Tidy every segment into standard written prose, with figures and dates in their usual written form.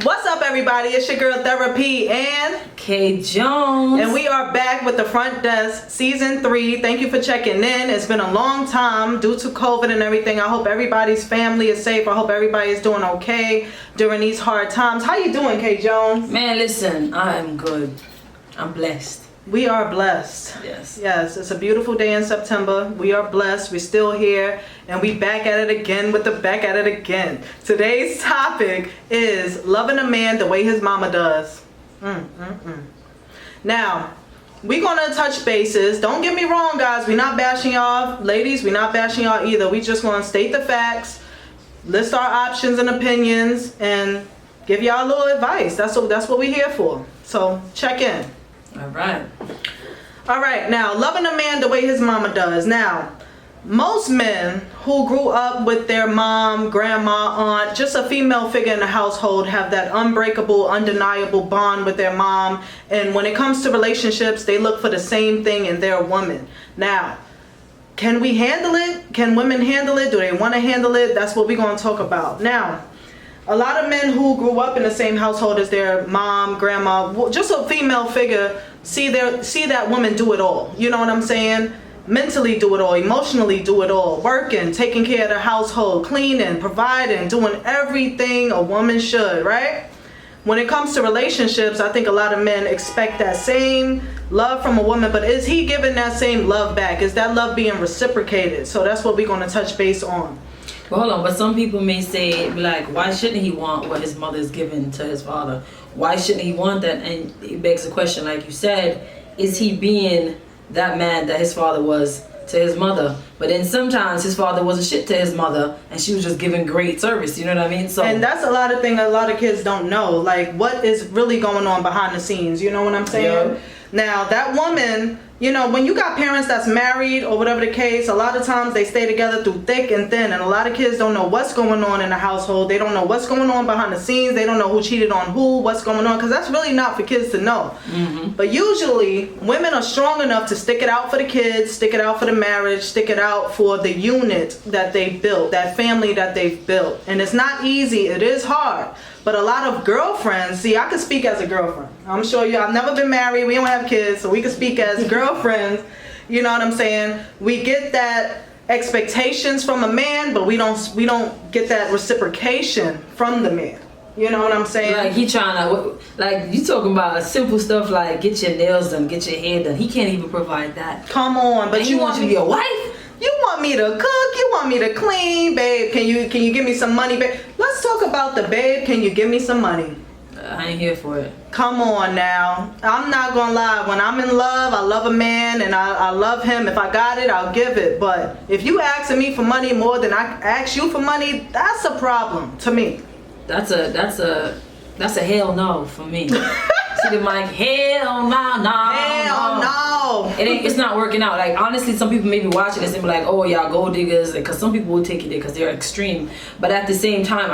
What's up, everybody? It's your girl Therapy and K Jones, and we are back with the Front Desk season 3. Thank you for checking in. It's been a long time due to COVID and everything. I hope everybody's family is safe. I hope everybody is doing okay during these hard times. How you doing, K Jones? Man, listen, I am good. I'm blessed. We are blessed. Yes, it's a beautiful day in September. We are blessed. We're still here, and we back at it again with the back at it again. Today's topic is loving a man the way his mama does. Now, we're gonna touch bases. Don't get me wrong, guys. We're not bashing y'all, ladies. We're not bashing y'all either. We just want to state the facts, list our options and opinions, and give y'all a little advice. That's what we're here for. So check in. All right, now, loving a man the way his mama does. Now, most men who grew up with their mom, grandma, aunt, just a female figure in the household have that unbreakable, undeniable bond with their mom. And when it comes to relationships, they look for the same thing in their woman. Now, can we handle it? Can women handle it? Do they want to handle it? That's what we're going to talk about. Now, a lot of men who grew up in the same household as their mom, grandma, just a female figure, see that woman do it all. You know what I'm saying? Mentally do it all, emotionally do it all, working, taking care of the household, cleaning, providing, doing everything a woman should, right? When it comes to relationships, I think a lot of men expect that same love from a woman, but is he giving that same love back? Is that love being reciprocated? So that's what we're going to touch base on. Well, hold on, but some people may say, like, why shouldn't he want what his mother is giving to his father? Why shouldn't he want that? And it begs the question, like you said, is he being that man that his father was to his mother? But then sometimes his father wasn't shit to his mother, and she was just giving great service, you know what I mean? So, and that's a lot of things a lot of kids don't know, like what is really going on behind the scenes, you know what I'm saying? Yeah. Now, that woman, you know, when you got parents that's married or whatever the case, a lot of times they stay together through thick and thin, and a lot of kids don't know what's going on in the household. They don't know what's going on behind the scenes. They don't know who cheated on who, what's going on, because that's really not for kids to know. But usually, women are strong enough to stick it out for the kids, stick it out for the marriage, stick it out for the unit that they built, that family that they've built. And it's not easy. It is hard. But a lot of girlfriends, see, I can speak as a girlfriend. I'm sure I've never been married. We don't have kids, so we can speak as girlfriends. You know what I'm saying? We get that expectations from a man, but we don't get that reciprocation from the man. You know what I'm saying? Like, he trying to, like, you talking about simple stuff like get your nails done, get your hair done. He can't even provide that. Come on, but you want to be a wife? You want me to cook, you want me to clean, babe. Can you give me some money, babe? Let's talk about the babe, can you give me some money? I ain't here for it. Come on now. I'm not gonna lie. When I'm in love, I love a man and I love him. If I got it, I'll give it. But if you asking me for money more than I ask you for money, that's a problem to me. That's a hell no for me. See the mic, hell no. It's not working out. Like, honestly, some people may be watching this and be like, oh, y'all gold diggers, because some people will take it there because they're extreme. But at the same time,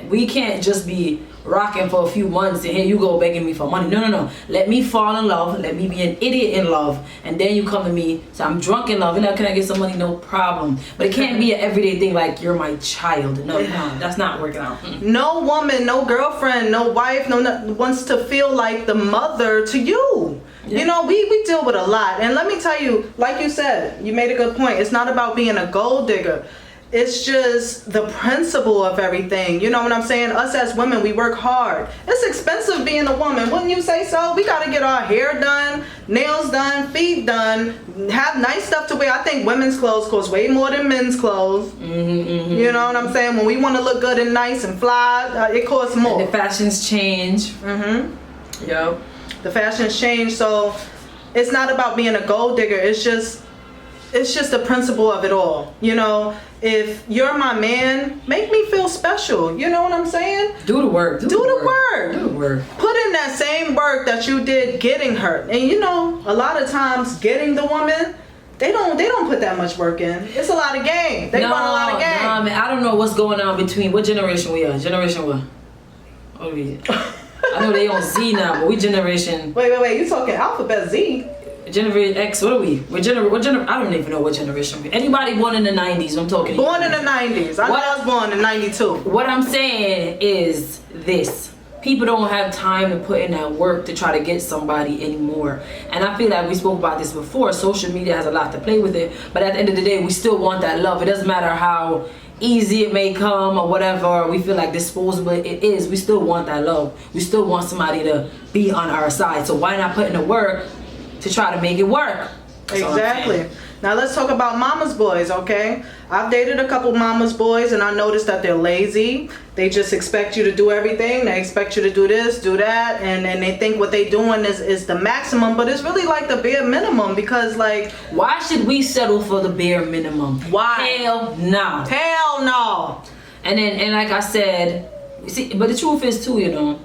we can't just be rocking for a few months and here you go begging me for money. No. Let me fall in love. Let me be an idiot in love. And then you come to me, so I'm drunk in love. And now, can I get some money? No problem. But it can't be an everyday thing like you're my child. No, that's not working out. No woman, no girlfriend, no wife, wants to feel like the mother to you. Yeah. You know, we deal with a lot. And let me tell you, like you said, you made a good point. It's not about being a gold digger. It's just the principle of everything. You know what I'm saying? Us as women, we work hard. It's expensive being a woman. Wouldn't you say so? We got to get our hair done, nails done, feet done, have nice stuff to wear. I think women's clothes cost way more than men's clothes. You know what I'm saying? When we want to look good and nice and fly, it costs more. And the fashions change. Yep. The fashions change. So it's not about being a gold digger. It's just the principle of it all. You know, if you're my man, make me feel special. You know what I'm saying? Do the work. Do the work. Do the work. Put in that same work that you did getting her. And you know, a lot of times getting the woman, they don't put that much work in. It's a lot of game. They run a lot of game. No, man, I don't know what's going on between what generation we are. Generation what? What are we? I know they on Z now, but we generation. Wait. You talking alphabet Z? Generation X, what are we? I don't even know what generation we are. Anybody born in the 90s, I'm talking. Born in the 90s. I was born in 92. What I'm saying is this. people don't have time to put in that work to try to get somebody anymore. And I feel like we spoke about this before. Social media has a lot to play with it, but at the end of the day, we still want that love. It doesn't matter how easy it may come or whatever, or we feel like disposable it is. We still want that love. We still want somebody to be on our side. So why not put in the work to try to make it work? Exactly. Now let's talk about mama's boys, okay? I've dated a couple mama's boys and I noticed that they're lazy. They just expect you to do everything. They expect you to do this, do that, and they think what they doing is the maximum, but it's really like the bare minimum, because like, why should we settle for the bare minimum? Why? Hell no. Hell no. And like I said, see, but the truth is too, you know,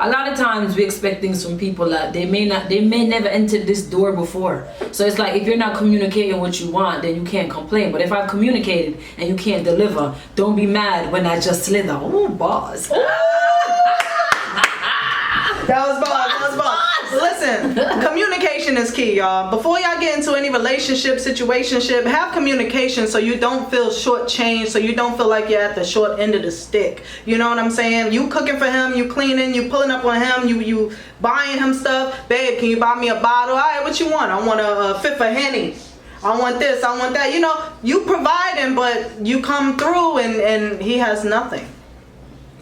a lot of times we expect things from people that they may never entered this door before. So it's like, if you're not communicating what you want, then you can't complain. But if I've communicated and you can't deliver, don't be mad when I just slither. Ooh, boss. That was boss. That was boss. Listen, communication is key, y'all. Before y'all get into any relationship, situationship, have communication so you don't feel shortchanged, so you don't feel like you're at the short end of the stick. You know what I'm saying? You cooking for him, you cleaning, you pulling up on him, you buying him stuff. Babe, can you buy me a bottle? All right, what you want? I want a fifth of Henny. I want this, I want that. You know, you providing, but you come through and he has nothing.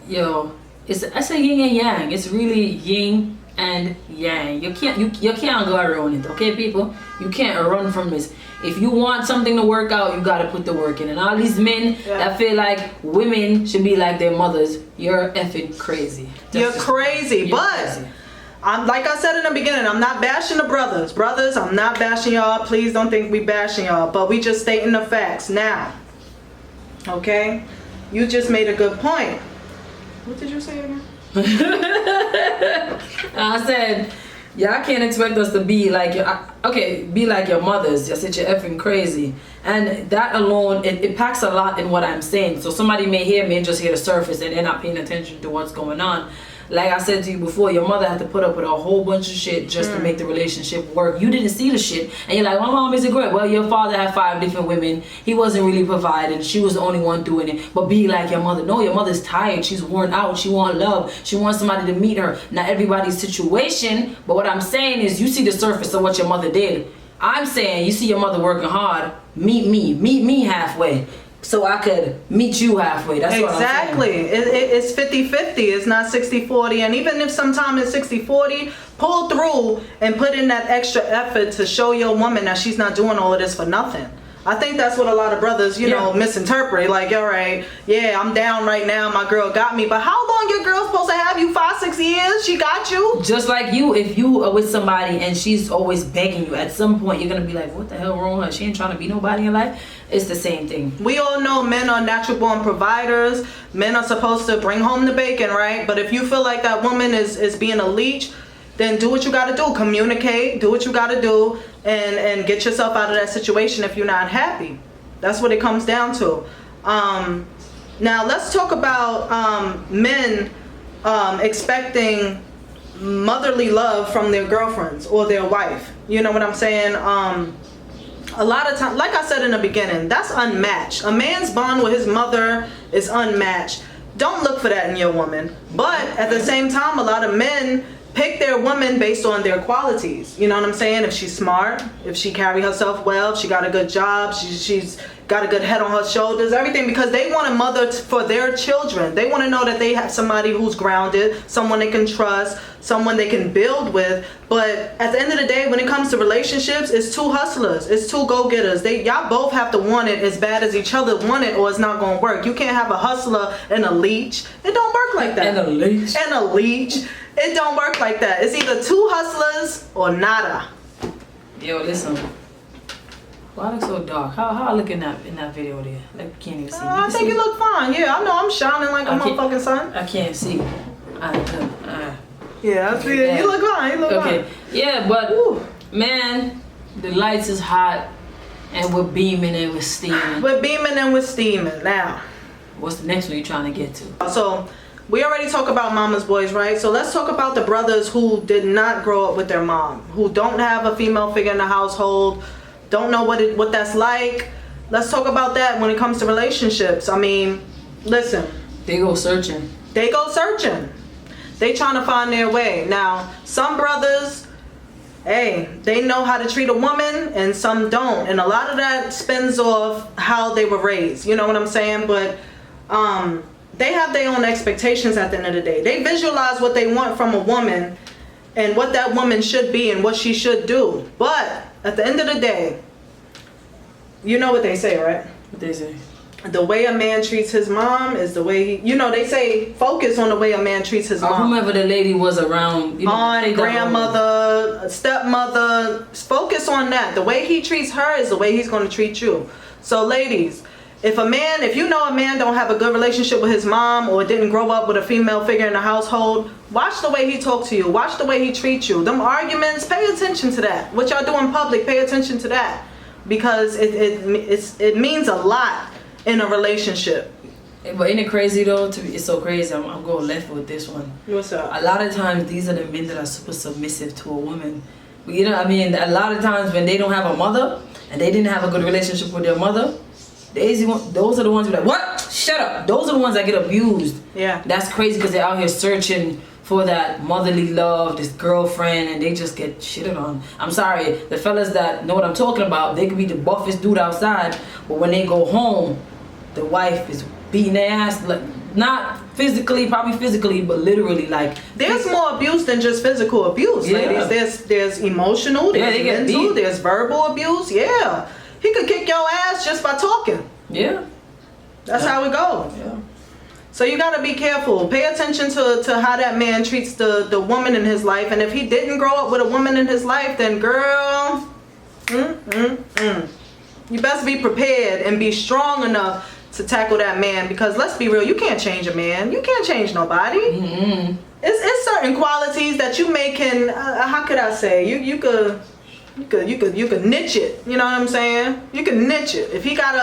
Yo, I say yin and yang. It's really yin and yang. You can't go around it, okay, people? You can't run from this. If you want something to work out, you gotta put the work in. And all these men that feel like women should be like their mothers, you're effing crazy. You're crazy. I'm, like I said in the beginning, I'm not bashing the brothers. Brothers, I'm not bashing y'all. Please don't think we bashing y'all, but we just stating the facts now. Okay? You just made a good point. What did you say again? I said, y'all can't expect us to be like be like your mothers. Just said you're effing crazy. And that alone, it packs a lot in what I'm saying. So somebody may hear me and just hear the surface and they're not paying attention to what's going on. Like I said to you before, your mother had to put up with a whole bunch of shit just to make the relationship work. You didn't see the shit. And you're like, my mom isn't great. Well, your father had 5 different women. He wasn't really providing. She was the only one doing it. But be like your mother. No, your mother's tired. She's worn out. She wants love. She wants somebody to meet her. Not everybody's situation. But what I'm saying is, you see the surface of what your mother did. I'm saying, you see your mother working hard. Meet me halfway. So I could meet you halfway. That's exactly. What I'm saying. It's 50-50. It's not 60-40. And even if sometimes it's 60-40, pull through and put in that extra effort to show your woman that she's not doing all of this for nothing. I think that's what a lot of brothers, you know, misinterpret. Like, all right, yeah, I'm down right now. My girl got me. But how long your girl supposed to have you? 5-6 years? She got you? Just like you, if you are with somebody and she's always begging you, at some point you're going to be like, what the hell wrong with her? She ain't trying to be nobody in life. It's the same thing. We all know men are natural born providers. Men are supposed to bring home the bacon, right? But if you feel like that woman is being a leech, then do what you got to do. Communicate. Do what you got to do. And get yourself out of that situation if you're not happy. That's what it comes down to. Now let's talk about men expecting motherly love from their girlfriends or their wife. You know what I'm saying? A lot of times, like I said in the beginning, that's unmatched. A man's bond with his mother is unmatched. Don't look for that in your woman. But at the same time, a lot of men pick their woman based on their qualities. You know what I'm saying? If she's smart, if she carry herself well, if she got a good job, she's got a good head on her shoulders, everything, because they want a mother for their children. They want to know that they have somebody who's grounded, someone they can trust, someone they can build with. But at the end of the day, when it comes to relationships, it's two hustlers, it's two go-getters. Y'all both have to want it as bad as each other want it, or it's not gonna work. You can't have a hustler and a leech. It don't work like that. And a leech. And a leech. It don't work like that. It's either two hustlers or nada. Yo, listen. Why I look so dark? How I look in that video there? Like, you can't even see. I think you look fine. Yeah, I know I'm shining like a motherfucking sun. I can't see. Yeah, I see it. You look fine. You look fine. Yeah, but man, the lights is hot and we're beaming and we're steaming. We're beaming and we're steaming. Now, what's the next one you're trying to get to? So, we already talked about mama's boys, right? So let's talk about the brothers who did not grow up with their mom, who don't have a female figure in the household, don't know what that's like. Let's talk about that when it comes to relationships. I mean, listen. They go searching. They go searching. They trying to find their way. Now, some brothers, hey, they know how to treat a woman and some don't. And a lot of that spins off how they were raised. You know what I'm saying? But they have their own expectations at the end of the day. They visualize what they want from a woman and what that woman should be and what she should do. But at the end of the day, you know what they say, right? What they say? The way a man treats his mom is the way he, they say focus on the way a man treats his mom. Whomever the lady was around, Aunt, grandmother, stepmother, focus on that. The way he treats her is the way he's going to treat you. So ladies, if you know a man don't have a good relationship with his mom or didn't grow up with a female figure in the household, watch the way he talks to you. Watch the way he treats you. Them arguments, pay attention to that. What y'all do in public, pay attention to that. Because it means a lot in a relationship. But ain't it crazy though? It's so crazy. I'm going left with this one. What's up? A lot of times these are the men that are super submissive to a woman. You know what I mean? A lot of times when they don't have a mother and they didn't have a good relationship with their mother, those are the ones who are like, what? Shut up. Those are the ones that get abused. Yeah. That's crazy because they're out here searching for that motherly love, this girlfriend, and they just get shitted on. I'm sorry, the fellas that know what I'm talking about, they could be the buffest dude outside, but when they go home, the wife is beating their ass, like, not physically, probably physically, but literally, like. There's more abuse than just physical abuse, Yeah. ladies. There's emotional, there's mental, there's verbal abuse. Yeah. He could kick your ass just by talking. Yeah. That's how it goes. Yeah. So you gotta be careful. Pay attention to how that man treats the woman in his life. And if he didn't grow up with a woman in his life, then girl, you best be prepared and be strong enough to tackle that man. Because let's be real, you can't change a man. You can't change nobody. Mm-hmm. It's certain qualities that you can. How could I say? You could niche it. You know what I'm saying? You can niche it. If he got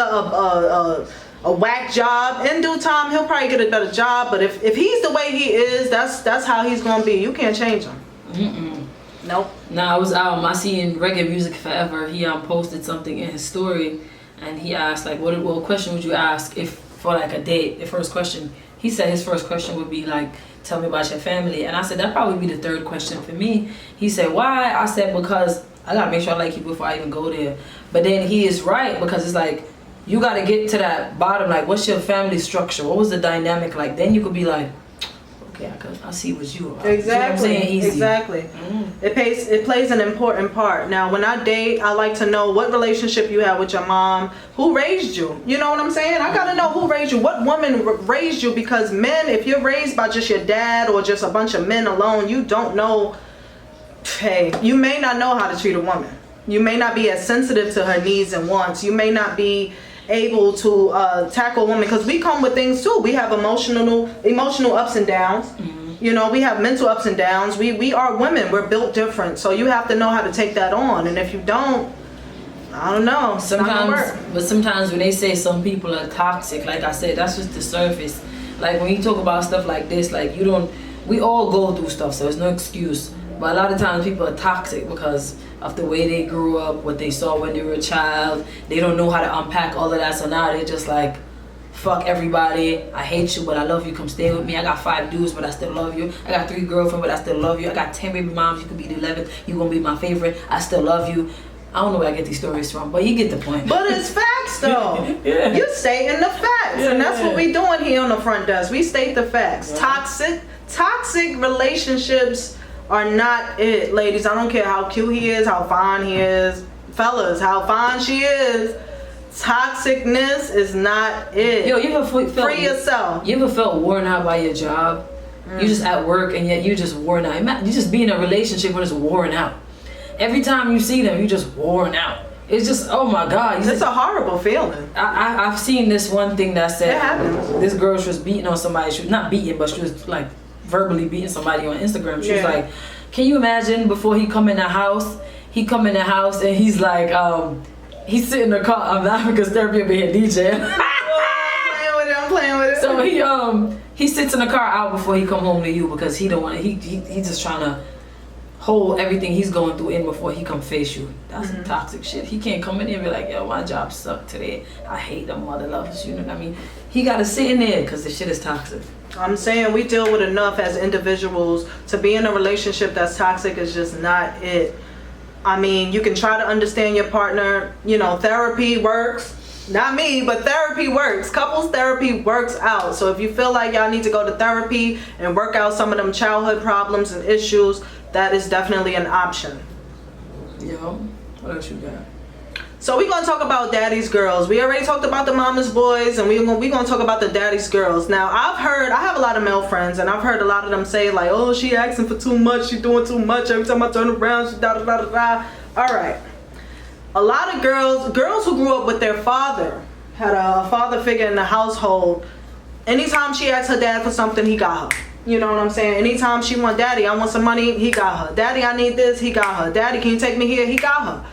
a whack job, in due time he'll probably get a better job. But if he's the way he is, that's how he's gonna be. You can't change him. Nope. Now I seen Reggae Music Forever. He posted something in his story, and he asked like, what question would you ask if for like a date? The first question. He said his first question would be like, tell me about your family. And I said that'd probably be the third question for me. He said why? I said because I gotta make sure I like you before I even go there. But then he is right, because it's like you gotta get to that bottom, like what's your family structure? What was the dynamic like? Then you could be like, okay, I see what you are. Exactly. You know what I'm saying? Easy. Exactly. It plays an important part. Now when I date, I like to know what relationship you have with your mom, who raised you. You know what I'm saying? I gotta know who raised you, what woman raised you, because men, if you're raised by just your dad or just a bunch of men alone, you don't know. Hey, you may not know how to treat a woman. You may not be as sensitive to her needs and wants. You may not be able to tackle a woman, because we come with things too. We have emotional ups and downs. You know, we have mental ups and downs. We are women. We're built different. So you have to know how to take that on. And if you don't, I don't know. Sometimes when they say some people are toxic, like I said, that's just the surface. Like when you talk about stuff like this, like we all go through stuff, so there's no excuse. But a lot of times people are toxic because of the way they grew up, what they saw when they were a child. They don't know how to unpack all of that, so now they're just like, fuck everybody, I hate you but I love you, come stay with me. I got 5 dudes but I still love you. I got 3 girlfriends but I still love you. I got 10 baby moms, you could be the 11th, you gonna be my favorite, I still love you. I don't know where I get these stories from, but you get the point. But it's facts though. Yeah. You're stating the facts. Yeah, and that's what we doing here on the front desk. We state the facts. Yeah. Toxic relationships are not it, ladies. I don't care how cute he is, how fine he is. Fellas, how fine she is. Toxicness is not it. Yo, you ever felt free yourself? You ever felt worn out by your job? You just at work and yet you just worn out. You just be in a relationship where it's worn out. Every time you see them, you just worn out. It's just, oh my God. It's a horrible feeling. I've seen this one thing that said it happens. This girl, she was beating on somebody. She was not beating, but she was like verbally beating somebody on Instagram. She was like, can you imagine before he come in the house? He come in the house and he's like, he's sitting in the car. I'm laughing because therapy will be here DJ. I'm playing with it. So he sits in the car out before he come home to you because he don't want. He just trying to hold everything he's going through in before he come face you. That's some toxic shit. He can't come in here and be like, yo, my job sucked today. I hate the mother lovers. You know what I mean? He got to sit in there because the shit is toxic. I'm saying we deal with enough as individuals. To be in a relationship that's toxic is just not it. I mean, you can try to understand your partner. You know, therapy works. Not me, but therapy works. Couples therapy works out. So if you feel like y'all need to go to therapy and work out some of them childhood problems and issues, that is definitely an option. Yo, what else you got? So we're gonna talk about daddy's girls. We already talked about the mama's boys, and we're gonna talk about the daddy's girls. Now I have a lot of male friends, and I've heard a lot of them say like, oh, she asking for too much, she doing too much. Every time I turn around, she da da da da da. All right. A lot of girls who grew up with their father, had a father figure in the household. Anytime she asked her dad for something, he got her. You know what I'm saying? Anytime she want daddy, I want some money, he got her. Daddy, I need this, he got her. Daddy, can you take me here? He got her.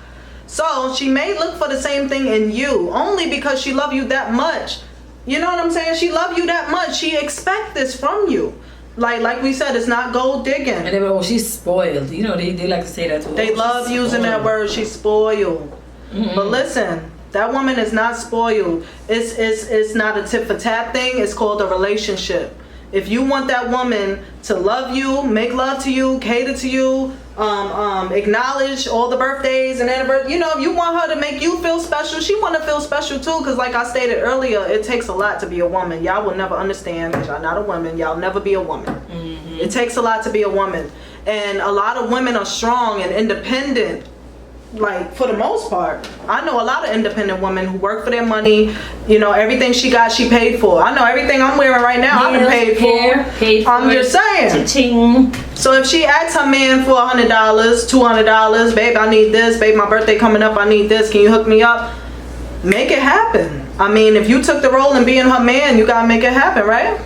So she may look for the same thing in you only because she love you that much. You know what I'm saying? She love you that much. She expect this from you. Like we said, it's not gold digging. And they were, oh, she's spoiled. You know, they like to say that too. They love using that word, she's spoiled. Mm-hmm. But listen, that woman is not spoiled. It's not a tit for tat thing. It's called a relationship. If you want that woman to love you, make love to you, cater to you, acknowledge all the birthdays and anniversaries, you know, if you want her to make you feel special, she want to feel special too. Because like I stated earlier, it takes a lot to be a woman. Y'all will never understand because y'all not a woman. Y'all never be a woman. Mm-hmm. It takes a lot to be a woman. And a lot of women are strong and independent. Like for the most part, I know a lot of independent women who work for their money. You know, everything she got, she paid for. I know everything I'm wearing right now, I've been paid for. I'm just saying. Cha-ching. So if she asks her man for $100, $200, babe, I need this. Babe, my birthday coming up, I need this. Can you hook me up? Make it happen. I mean, if you took the role in being her man, you gotta make it happen, right?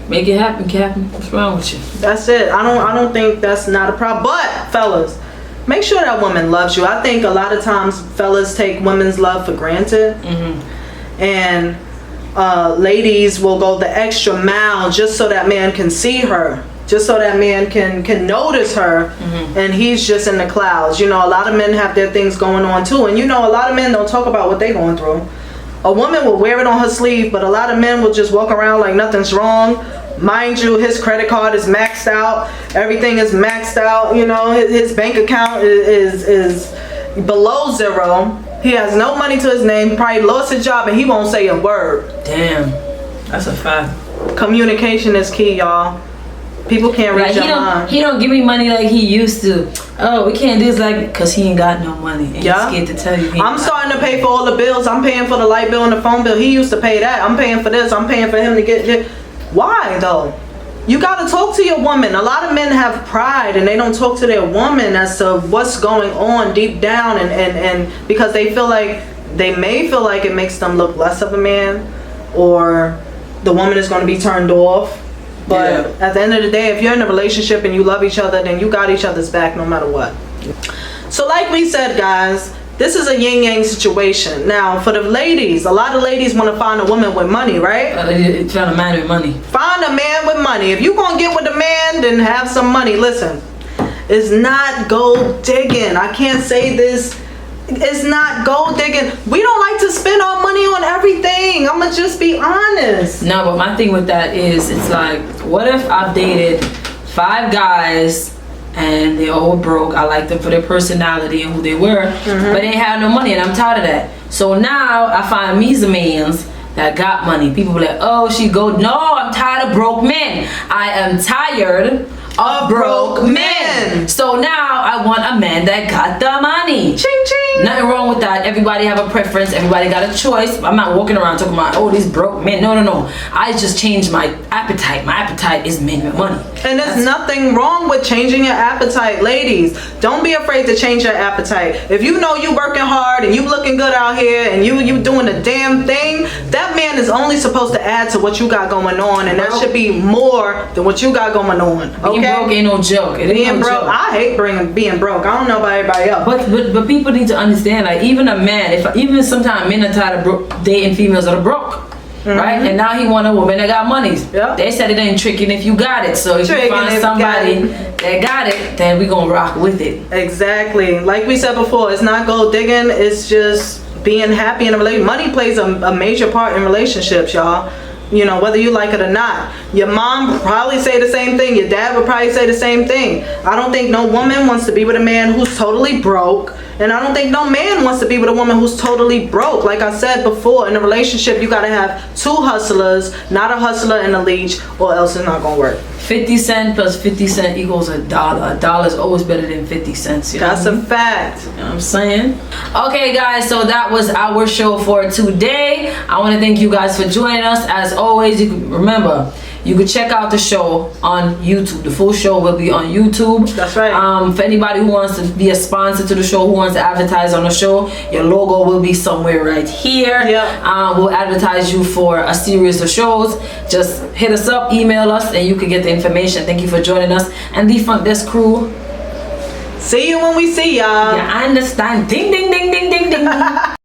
Make it happen, Captain. What's wrong with you? That's it. I don't think that's not a problem. But fellas, make sure that woman loves you. I think a lot of times fellas take women's love for granted. Mm-hmm. And ladies will go the extra mile just so that man can see her. Just so that man can notice her. Mm-hmm. And he's just in the clouds. You know, a lot of men have their things going on too. And you know, a lot of men don't talk about what they're going through. A woman will wear it on her sleeve, but a lot of men will just walk around like nothing's wrong. Mind you, his credit card is maxed out. Everything is maxed out. You know, his bank account is below zero. He has no money to his name. Probably lost his job and he won't say a word. Damn, that's a fact. Communication is key, y'all. People can't read your mind. He don't give me money like he used to. Oh, we can't do this like, cause he ain't got no money. And he's scared to tell you. I'm starting to pay for all the bills. I'm paying for the light bill and the phone bill. He used to pay that. I'm paying for this. I'm paying for him to get. Why though? You gotta talk to your woman. A lot of men have pride and they don't talk to their woman as to what's going on deep down, and because they may feel like it makes them look less of a man, or the woman is going to be turned off. But at the end of the day, if you're in a relationship and you love each other, then you got each other's back no matter what. So like we said, guys, this is a yin-yang situation. Now, for the ladies, a lot of ladies want to find a woman with money, right? Find a man with money. Find a man with money. If you going to get with a man, then have some money. Listen, it's not gold digging. I can't say this. It's not gold digging. We don't like to spend our money on everything. I'm going to just be honest. No, but my thing with that is, it's like, what if I've dated 5 guys and they all broke? I like them for their personality and who they were, but they had no money, and I'm tired of that. So now I find me some mans that got money. People be like, oh, she go. No, I'm tired of broke men. I am tired of broke men. So now I want a man that got the money. Ching ching. Nothing wrong with that. Everybody have a preference. Everybody got a choice. I'm not walking around talking about, oh, these broke men. No. I just changed my appetite. My appetite is men with money. And there's nothing wrong with changing your appetite, ladies. Don't be afraid to change your appetite. If you know you working hard and you looking good out here and you doing the damn thing, that man is only supposed to add to what you got going on, and that should be more than what you got going on. Okay? Being broke ain't no joke. Being broke, I hate being broke. I don't know about everybody else. But people need to understand, like, even a man, even sometimes men are tired of dating females that are broke. Right? And now he want a woman that got money. Yep. They said it ain't tricking if you got it. So if you find somebody that got it, then we gonna rock with it. Exactly. Like we said before, it's not gold digging. It's just being happy in a relationship. Money plays a major part in relationships, y'all. You know, whether you like it or not. Your mom would probably say the same thing. Your dad would probably say the same thing. I don't think no woman wants to be with a man who's totally broke. And I don't think no man wants to be with a woman who's totally broke. Like I said before, in a relationship, you got to have two hustlers, not a hustler and a leech, or else it's not going to work. 50 cents plus 50 cents equals $1. $1 is always better than 50 cents. You know That's a fact. You know what I'm saying? Okay, guys, so that was our show for today. I want to thank you guys for joining us. As always, you can remember, you can check out the show on YouTube. The full show will be on YouTube. That's right. For anybody who wants to be a sponsor to the show, who wants to advertise on the show, your logo will be somewhere right here. Yeah. We'll advertise you for a series of shows. Just hit us up, email us, and you can get the information. Thank you for joining us. And the Front Desk crew. See you when we see y'all. Yeah, I understand. Ding, ding, ding, ding, ding, ding.